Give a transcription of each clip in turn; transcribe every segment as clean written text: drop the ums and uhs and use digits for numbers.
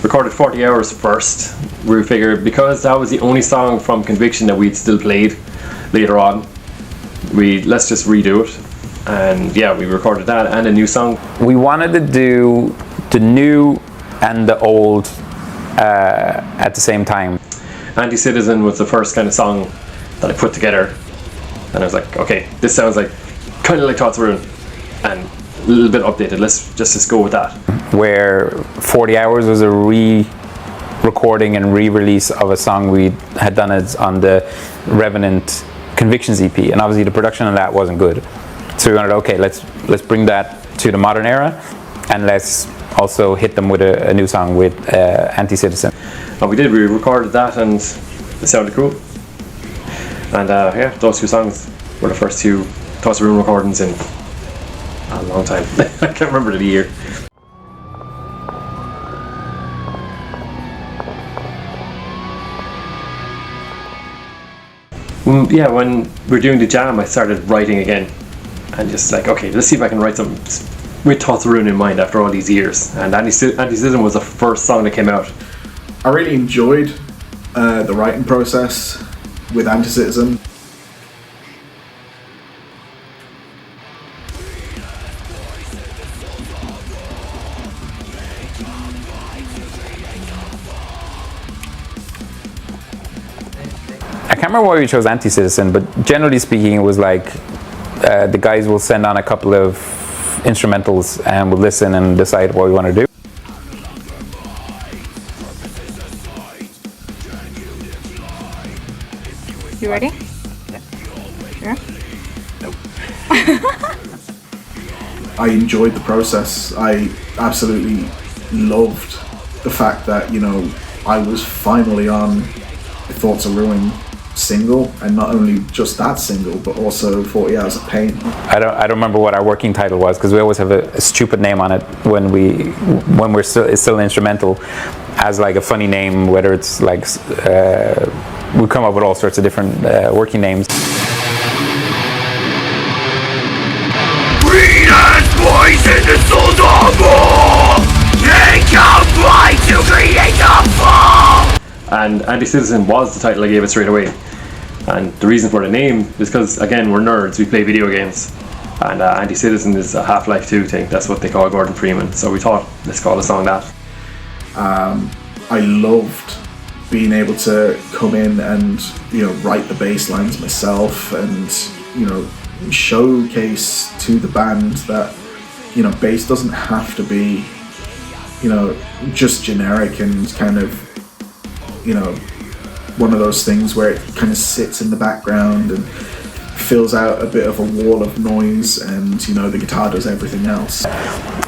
recorded 40 Hours first. We figured because that was the only song from Conviction that we'd still played later on, let's just redo it. And yeah, we recorded that and a new song. We wanted to do the new and the old at the same time. Anticitizen was the first kind of song that I put together, and I was like, okay, this sounds like kind of like Thoughts of Ruin and a little bit updated. Let's just go with that. Where 40 Hours was a re-recording and re-release of a song we had done on the Revenant Convictions EP, and obviously the production on that wasn't good. So we wanted, okay, let's bring that to the modern era, and let's also hit them with a new song with Anticitizen. And we did. We recorded that, and it sounded cool. And yeah, those two songs were the first two Thoughts of Ruin recordings in a long time. I can't remember the year. Yeah, when we were doing the jam, I started writing again, and just like, okay, let's see if I can write something with Thoughts of Ruin in mind after all these years. And Anticitizen was the first song that came out. I really enjoyed the writing process with Anticitizen. I can't remember why we chose Anticitizen, but generally speaking, it was like the guys will send on a couple of instrumentals and we'll listen and decide what we want to do. You ready? Yeah. Nope. I enjoyed the process. I absolutely loved the fact that, you know, I was finally on the Thoughts of Ruin single, and not only just that single, but also 40 Hours of Pain. I don't remember what our working title was, because we always have a stupid name on it when we're still instrumental, as like a funny name, whether it's like we come up with all sorts of different working names. Freedom's voice in the soul's all. Take a flight to create a fall. And Anticitizen was the title I gave it straight away. And the reason for the name is because, again, we're nerds, we play video games. And Anticitizen is a Half-Life 2 thing, that's what they call Gordon Freeman. So we thought, let's call the song that. I loved being able to come in and, you know, write the bass lines myself and, you know, showcase to the band that, you know, bass doesn't have to be, you know, just generic and kind of, you know, one of those things where it kind of sits in the background and fills out a bit of a wall of noise, and, you know, the guitar does everything else.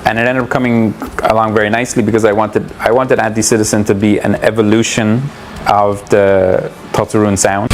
And it ended up coming along very nicely because I wanted Anticitizen to be an evolution of the Thoughts of Ruin sound.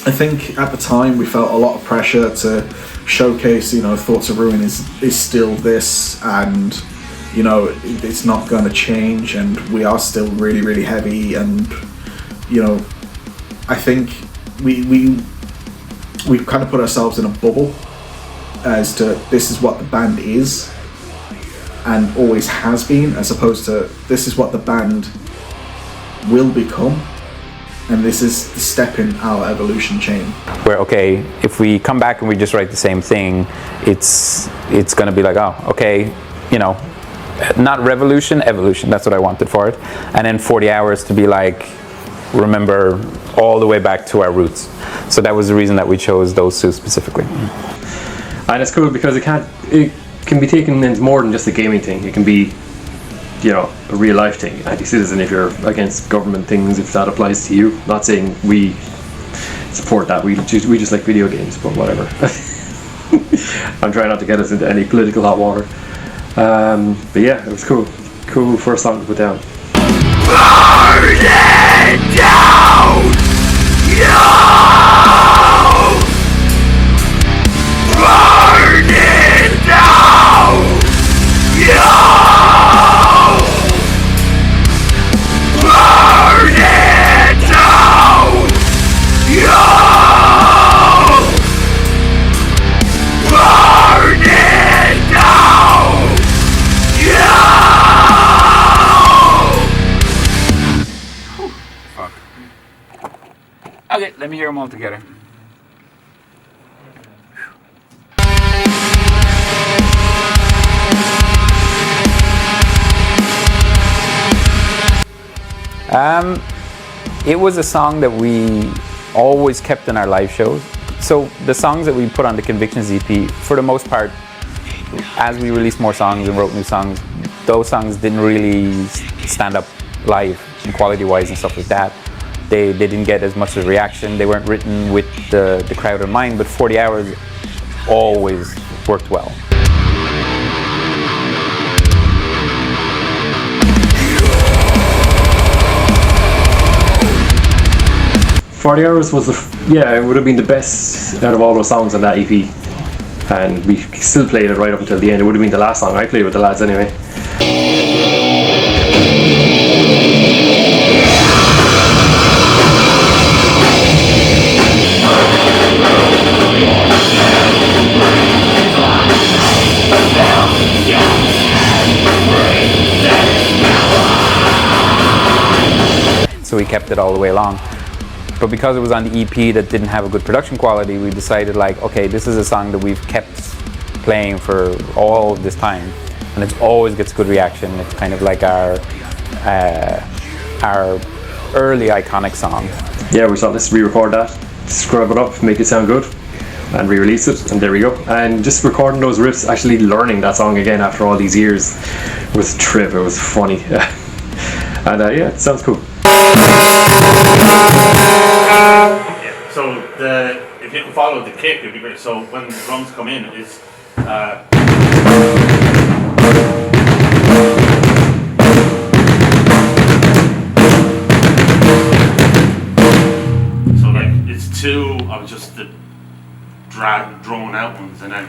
I think at the time we felt a lot of pressure to showcase, you know, Thoughts of Ruin is still this, and, you know, it's not going to change, and we are still really, really heavy, and, you know, I think we kind of put ourselves in a bubble as to this is what the band is and always has been, as opposed to this is what the band will become. And this is the step in our evolution chain. Where, okay, if we come back and we just write the same thing, it's going to be like, oh, okay, you know, not revolution, evolution. That's what I wanted for it. And then 40 Hours to be like, remember all the way back to our roots. So that was the reason that we chose those two specifically. And it's cool because it can be taken into more than just a gaming thing. It can be, you know, a real life thing. Anticitizen if you're against government things, if that applies to you. Not saying we support that, we just like video games, but whatever. I'm trying not to get us into any political hot water. But yeah, it was cool. cool first song to put down. Burn it down! Yo! Burn it down! Yo! Burn it down! Yo! Burn it down! Yo! Fuck. Okay, let me hear them all together. It was a song that we always kept in our live shows. So the songs that we put on the Convictions EP, for the most part, as we released more songs and wrote new songs, those songs didn't really stand up live and quality-wise and stuff like that. They didn't get as much of a reaction. They weren't written with the crowd in mind, but 40 Hours always worked well. "40 Hours" was it would have been the best out of all those songs on that EP, and we still played it right up until the end. It would have been the last song I played with the lads anyway. So we kept it all the way along. But because it was on the EP that didn't have a good production quality, we decided like, okay, this is a song that we've kept playing for all this time, and it always gets good reaction. It's kind of like our early iconic song. Yeah, we thought, let's re-record that, scrub it up, make it sound good, and re-release it, and there we go. And just recording those riffs, actually learning that song again after all these years was a trip. It was funny. And yeah, it sounds cool. Yeah, so if you can follow the kick, it'd be great. So when the drums come in, it's so like it's two of just the drawn out ones, and then.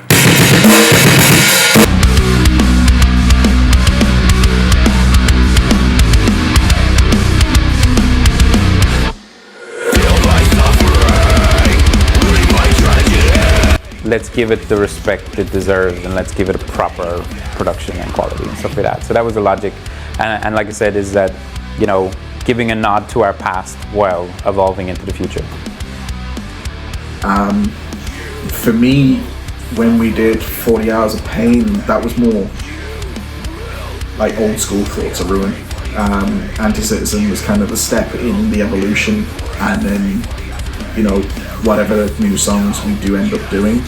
Let's give it the respect it deserves, and let's give it a proper production and quality and stuff like that. So that was the logic, and like I said, is that, you know, giving a nod to our past while evolving into the future. For me, when we did 40 Hours of Pain, that was more like old school Thoughts of Ruin. Anticitizen was kind of a step in the evolution, and then, you know, whatever new songs we do end up doing.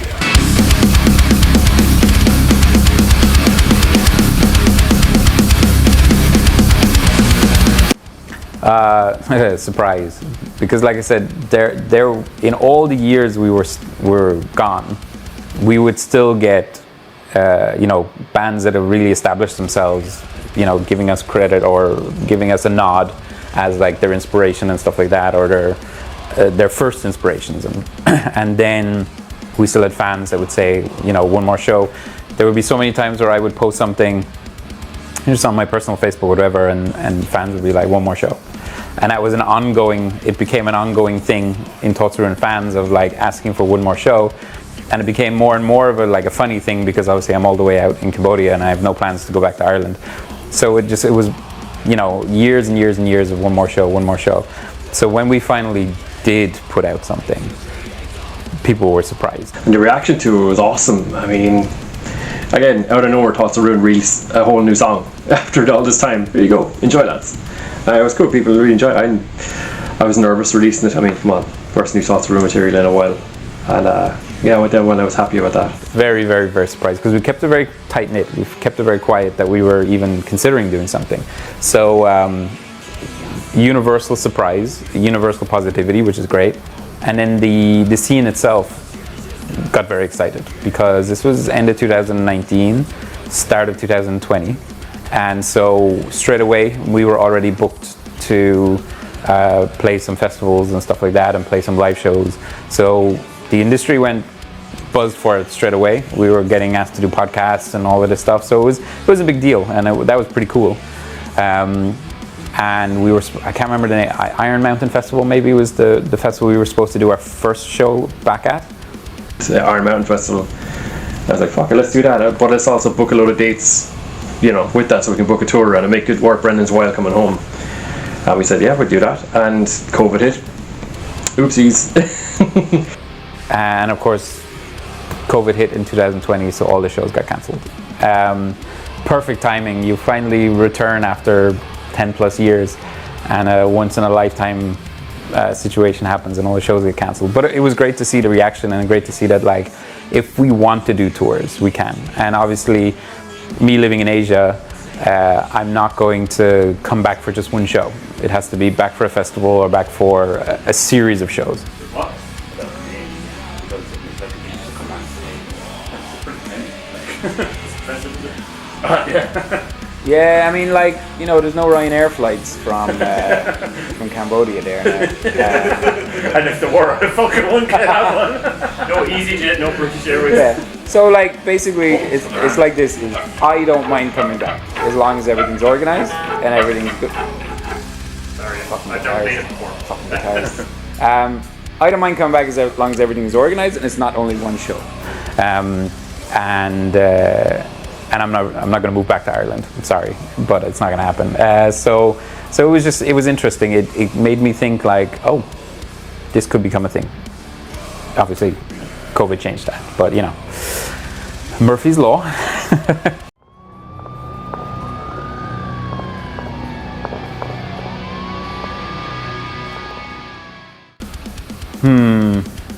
Surprise, because like I said, there in all the years we were gone, we would still get you know, bands that have really established themselves, you know, giving us credit or giving us a nod as like their inspiration and stuff like that, or their first inspirations, and then we still had fans that would say, you know, one more show. There would be so many times where I would post something just on my personal Facebook or whatever, and fans would be like, one more show. And that was it became an ongoing thing in Thoughts of Ruin fans of like asking for one more show. And it became more and more of a funny thing, because obviously I'm all the way out in Cambodia and I have no plans to go back to Ireland. So it was, you know, years and years and years of one more show. So when we finally did put out something, people were surprised. And the reaction to it was awesome. I mean, again, out of nowhere, Thoughts of Ruin released a whole new song after all this time. There you go, enjoy that. It was cool, people really enjoyed it. I was nervous releasing it. I mean, come on, first new Thoughts of Ruin material in a while. And yeah, I went down when I was happy about that. Very, very, very surprised, because we kept it very tight-knit. We kept it very quiet that we were even considering doing something. So universal surprise, universal positivity, which is great. And then the scene itself got very excited, because this was end of 2019, start of 2020. And so straight away we were already booked to play some festivals and stuff like that, and play some live shows. So the industry went buzzed for it straight away. We were getting asked to do podcasts and all of this stuff, so it was a big deal, and that was pretty cool. And we were, I can't remember the name, Iron Mountain Festival maybe was the festival we were supposed to do our first show back at. The Iron Mountain Festival. I was like, fuck it, let's do that, but let's also book a load of dates, you know, with that, so we can book a tour around and make it worth Brendan's while coming home. And we said, yeah, we'd do that, and COVID hit. Oopsies. And of course, COVID hit in 2020, so all the shows got cancelled. Perfect timing. You finally return after 10 plus years, and a once in a lifetime situation happens and all the shows get cancelled. But it was great to see the reaction, and great to see that, like, if we want to do tours, we can. And obviously, me living in Asia, I'm not going to come back for just one show. It has to be back for a festival or back for a series of shows. What? Yeah, I mean, like, you know, there's no Ryanair flights from Cambodia there now. And if there were, I fucking wouldn't get that one. No EasyJet, no British Airways. Yeah. So, like, basically, it's like this. I don't mind coming back as long as everything's organised and everything's good. Sorry, I've never made it before. I don't mind coming back as long as everything is organised and it's not only one show. And I'm not going to move back to Ireland. I'm sorry, but it's not going to happen. So it was interesting. It made me think, like, oh, this could become a thing. Obviously, COVID changed that, but you know, Murphy's Law.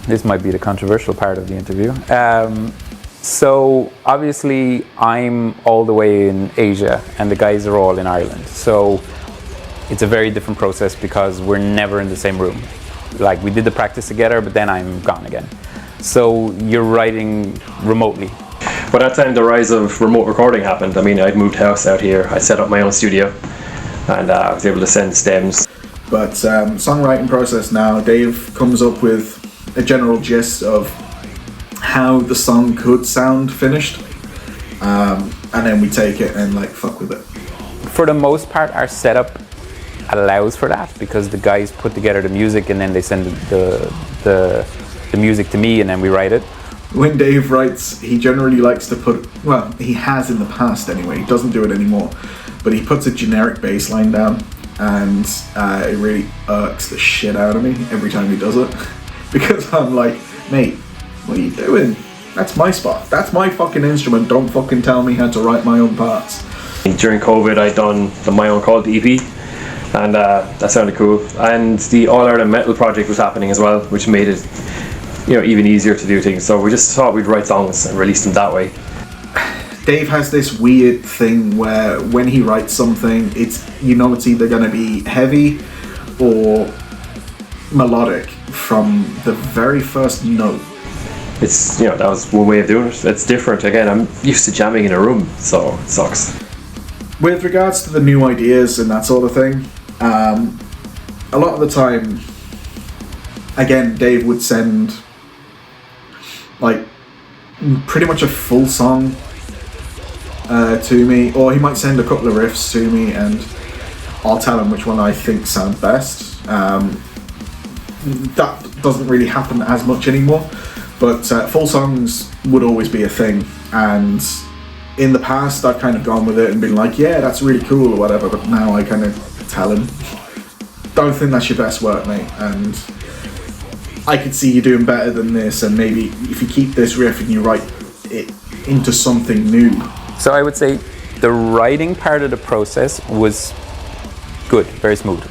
This might be the controversial part of the interview. So obviously I'm all the way in Asia and the guys are all in Ireland. So it's a very different process because we're never in the same room. Like, we did the practice together, but then I'm gone again. So you're writing remotely. By that time, the rise of remote recording happened. I mean, I'd moved house out here. I set up my own studio, and I was able to send stems. But songwriting process now, Dave comes up with a general gist of how the song could sound finished, and then we take it and, like, fuck with it. For the most part, our setup allows for that because the guys put together the music and then they send the music to me and then we write it. When Dave writes, he generally likes to put, well, he has in the past anyway, he doesn't do it anymore, but he puts a generic bass line down, and it really irks the shit out of me every time he does it, because I'm like, mate, what are you doing? That's my spot. That's my fucking instrument. Don't fucking tell me how to write my own parts. During COVID, I'd done My Own Called EP, and that sounded cool. And the All Ireland Metal project was happening as well, which made it, you know, even easier to do things. So we just thought we'd write songs and release them that way. Dave has this weird thing where when he writes something, it's either going to be heavy or melodic from the very first note. It's, you know, that was one way of doing it. It's different. Again, I'm used to jamming in a room, so it sucks. With regards to the new ideas and that sort of thing, a lot of the time, again, Dave would send, like, pretty much a full song to me, or he might send a couple of riffs to me and I'll tell him which one I think sound best. That doesn't really happen as much anymore, but full songs would always be a thing, and in the past I've kind of gone with it and been like, yeah, that's really cool or whatever, but now I kind of tell him, don't think that's your best work, mate, and I could see you doing better than this, and maybe if you keep this riff and you write it into something new. So I would say the writing part of the process was good, very smooth.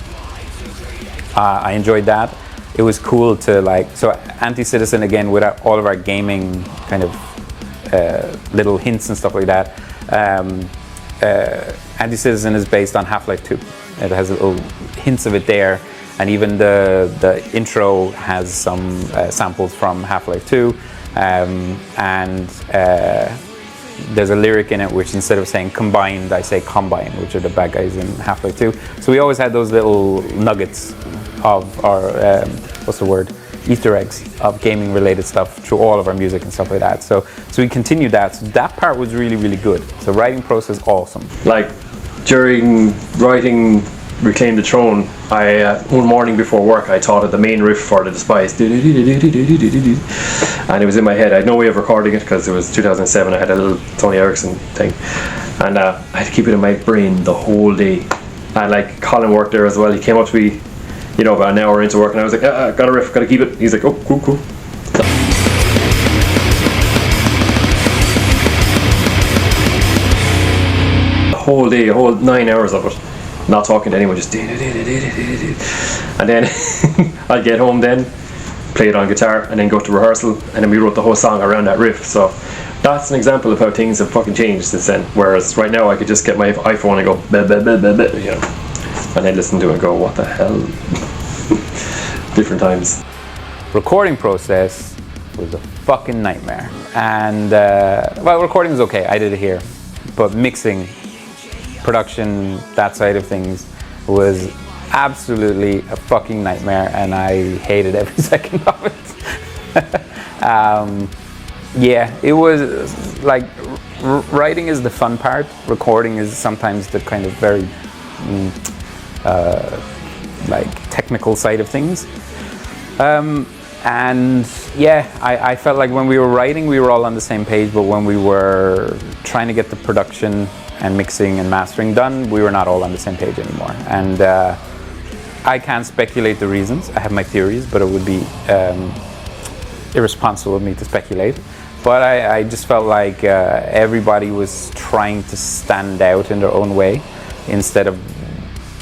I enjoyed that. It was cool to, like, so Anticitizen, again, with all of our gaming kind of little hints and stuff like that. Anticitizen is based on Half-Life 2. It has little hints of it there, and even the intro has some samples from Half-Life 2, and there's a lyric in it which instead of saying combined, I say combine, which are the bad guys in Half-Life 2. So we always had those little nuggets of our, what's the word? Easter eggs of gaming related stuff through all of our music and stuff like that. So we continued that. So that part was really, really good. So writing process, awesome. Like during writing Reclaim the Throne, I one morning before work I thought of the main riff for The Despised, and it was in my head. I had no way of recording it because it was 2007. I had a little Tony Erickson thing, and I had to keep it in my brain the whole day. And like Colin worked there as well. He came up to me, you know, about an hour into work, and I was like, got a riff, got to keep it. He's like, oh, cool. The whole day, a whole 9 hours of it, not talking to anyone, just and then I'd get home then, play it on guitar, and then go to rehearsal, and then we wrote the whole song around that riff. So that's an example of how things have fucking changed since then. Whereas right now I could just get my iPhone and go, you know, and then listen to it and go, what the hell? Different times. Recording process was a fucking nightmare. And, well, recording was okay, I did it here. But mixing, production, that side of things was absolutely a fucking nightmare, and I hated every second of it. Yeah, it was like, writing is the fun part, recording is sometimes the kind of very, like technical side of things. And yeah, I felt like when we were writing we were all on the same page, but when we were trying to get the production and mixing and mastering done, we were not all on the same page anymore. And I can't speculate the reasons. I have my theories, but it would be irresponsible of me to speculate. But I just felt like everybody was trying to stand out in their own way, instead of,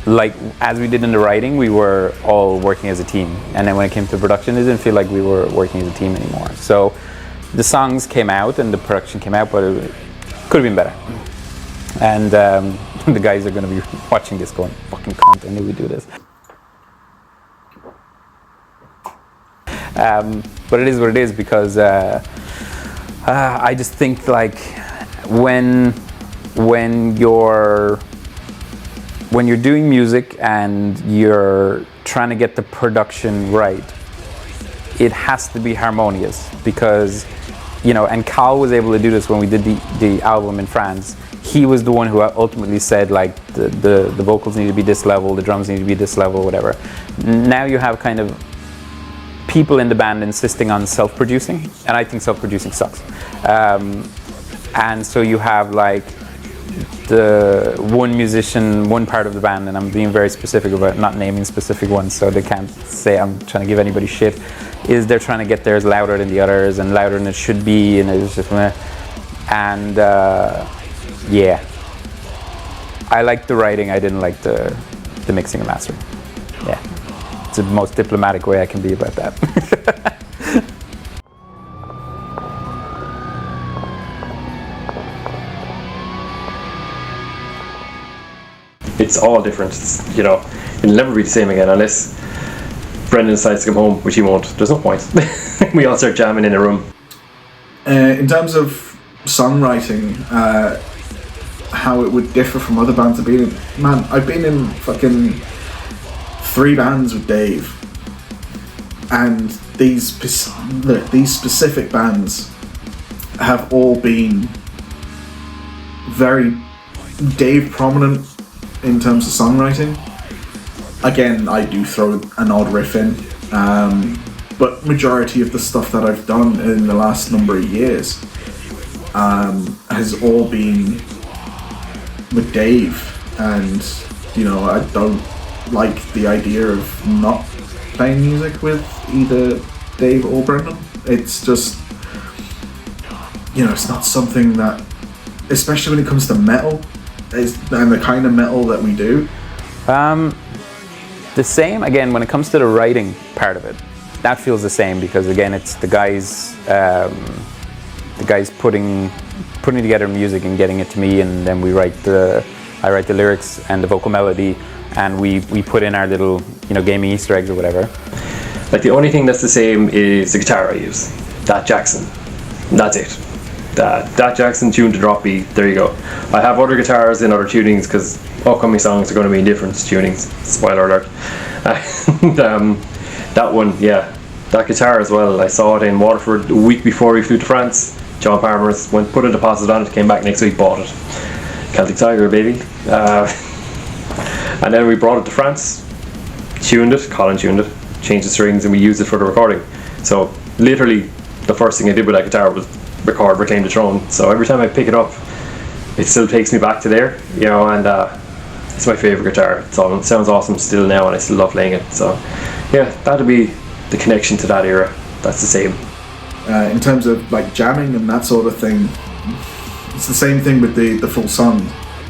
like, as we did in the writing, we were all working as a team. And then when it came to production, it didn't feel like we were working as a team anymore. So the songs came out and the production came out, but it could have been better. And the guys are going to be watching this going, fucking cunt, I knew we'd do this. But it is what it is, because I just think, like, when you're doing music and you're trying to get the production right, it has to be harmonious, because, you know, and Carl was able to do this when we did the album in France. He was the one who ultimately said, like, the vocals need to be this level, the drums need to be this level, whatever. Now you have kind of people in the band insisting on self-producing, and I think self-producing sucks. And so you have, like, the one musician, one part of the band, and I'm being very specific about not naming specific ones, so they can't say I'm trying to give anybody shit, is they're trying to get theirs louder than the others and louder than it should be, and it's just meh. And yeah, I liked the writing, I didn't like the mixing and mastering. Yeah, it's the most diplomatic way I can be about that. It's all different. It's, you know, it'll never be the same again unless Brendan decides to come home, which he won't. There's no point. We all start jamming in a room. In terms of songwriting, how it would differ from other bands I've been in, man, I've been in fucking 3 bands with Dave, and these specific bands have all been very Dave prominent in terms of songwriting. Again, I do throw an odd riff in, but majority of the stuff that I've done in the last number of years has all been with Dave, and, you know, I don't like the idea of not playing music with either Dave or Brendan. It's just, you know, it's not something that, especially when it comes to metal, and the kind of metal that we do. The same, again, when it comes to the writing part of it, that feels the same, because again, it's the guys putting together music and getting it to me, and then I write the lyrics and the vocal melody, and we put in our little, you know, gaming Easter eggs or whatever. Like, the only thing that's the same is the guitar I use, that Jackson. That's it. that Jackson tune to drop B. There you go. I have other guitars in other tunings because upcoming songs are going to be in different tunings. Spoiler alert. And that one, yeah, that guitar as well. I saw it in Waterford a week before we flew to France. John Palmer's went, put a deposit on it, came back next week, bought it. Celtic Tiger, baby. And then we brought it to France, tuned it, Colin tuned it, changed the strings, and we used it for the recording. So literally the first thing I did with that guitar was record Reclaim the Throne. So every time I pick it up, it still takes me back to there, you know, and it's my favourite guitar. It sounds awesome still now, and I still love playing it. So yeah, that'd be the connection to that era. That's the same. In terms of like jamming and that sort of thing, it's the same thing with the full song.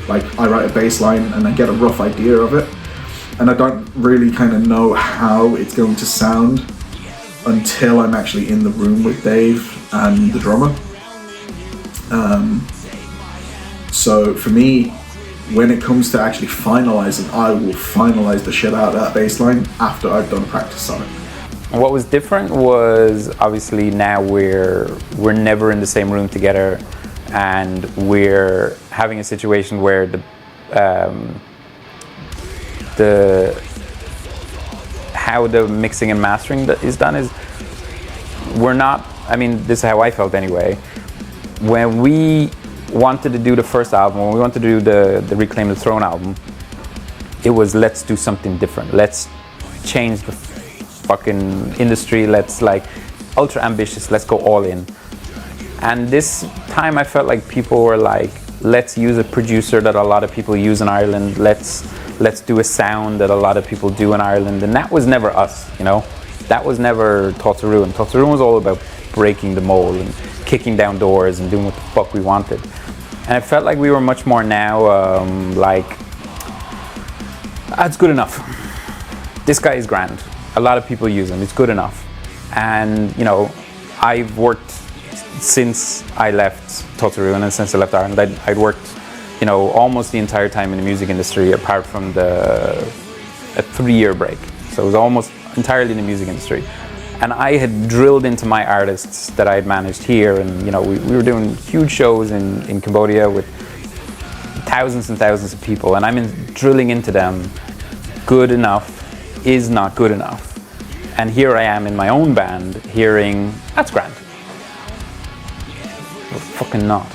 Like, I write a bass line and I get a rough idea of it, and I don't really kind of know how it's going to sound until I'm actually in the room with Dave and the drummer. So for me, when it comes to actually finalizing, I will finalize the shit out of that bass line after I've done practice on it. What was different was, obviously now we're never in the same room together, and we're having a situation where how the mixing and mastering is done is, we're not, I mean, this is how I felt anyway. When we wanted to do the first album, when we wanted to do the Reclaim the Throne album, it was, let's do something different. Let's change the fucking industry. Let's, like, ultra ambitious. Let's go all in. And this time I felt like people were like, let's use a producer that a lot of people use in Ireland. Let's do a sound that a lot of people do in Ireland. And that was never us, you know? That was never Thoughts of Ruin. Thoughts of Ruin was all about breaking the mold and kicking down doors and doing what the fuck we wanted. And it felt like we were much more now, like, that's good enough. This guy is grand. A lot of people use him. It's good enough. And, you know, I've worked since I left Thoughts of Ruin and since I left Ireland. I'd worked, you know, almost the entire time in the music industry, apart from a 3-year break. So it was almost entirely in the music industry. And I had drilled into my artists that I had managed here, and, you know, we were doing huge shows in Cambodia with thousands and thousands of people, and I'm drilling into them. Good enough is not good enough. And here I am in my own band hearing, that's grand. Well, fucking not.